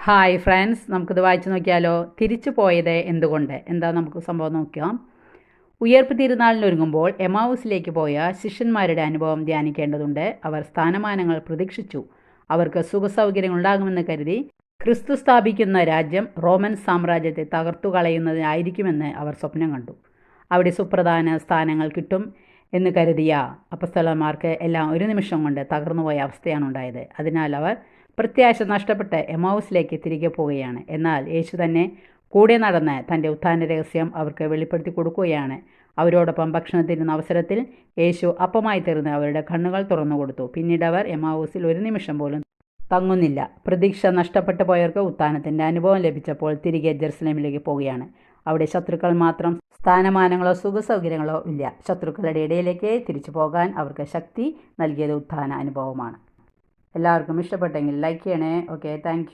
Hi friends, നമുക്കിത് വായിച്ചു നോക്കിയാലോ. തിരിച്ചു പോയത് എന്തുകൊണ്ട്? എന്താ നമുക്ക് സംഭവം നോക്കാം. ഉയർപ്പ് തിരുനാളിനൊരുങ്ങുമ്പോൾ എമാവൂസിലേക്ക് പോയ ശിഷ്യന്മാരുടെ അനുഭവം ധ്യാനിക്കേണ്ടതുണ്ട്. അവർ സ്ഥാനമാനങ്ങൾ പ്രതീക്ഷിച്ചു. അവർക്ക് സുഖസൗകര്യങ്ങൾ ഉണ്ടാകുമെന്ന് കരുതി ക്രിസ്തു സ്ഥാപിക്കുന്ന രാജ്യം റോമൻ സാമ്രാജ്യത്തെ തകർത്തു കളയുന്നതിനായിരിക്കുമെന്ന് അവർ സ്വപ്നം കണ്ടു. അവിടെ സുപ്രധാന സ്ഥാനങ്ങൾ കിട്ടും എന്ന് കരുതിയ അപ്പസ്തലന്മാർക്ക് എല്ലാം ഒരു നിമിഷം കൊണ്ട് തകർന്നുപോയ അവസ്ഥയാണ് ഉണ്ടായത്. അതിനാൽ അവർ പ്രത്യാശ നഷ്ടപ്പെട്ട് എമാവൂസിലേക്ക് തിരികെ പോവുകയാണ്. എന്നാൽ യേശു തന്നെ കൂടെ നടന്ന് തൻ്റെ ഉത്ഥാന രഹസ്യം അവർക്ക് വെളിപ്പെടുത്തി കൊടുക്കുകയാണ്. അവരോടൊപ്പം ഭക്ഷണത്തിരുന്ന അവസരത്തിൽ യേശു അപ്പമായി തീർന്ന് അവരുടെ കണ്ണുകൾ തുറന്നു കൊടുത്തു. പിന്നീട് അവർ എമാവൂസിൽ ഒരു നിമിഷം പോലും തങ്ങുന്നില്ല. പ്രതീക്ഷ നഷ്ടപ്പെട്ടു പോയവർക്ക് ഉത്ഥാനത്തിൻ്റെ അനുഭവം ലഭിച്ചപ്പോൾ തിരികെ ജെറുസലേമിലേക്ക് പോവുകയാണ്. അവിടെ ശത്രുക്കൾ മാത്രം സ്ഥാനമാനങ്ങളോ സുഖസൗകര്യങ്ങളോ ഇല്ല. ശത്രുക്കളുടെ ഇടയിലേക്ക് തിരിച്ചു പോകാൻ അവർക്ക് ശക്തി നൽകിയത് ഉത്ഥാന അനുഭവമാണ്. എല്ലാവർക്കും ഇഷ്ടപ്പെട്ടെങ്കിൽ ലൈക്ക് ചെയ്യണേ. Okay, thank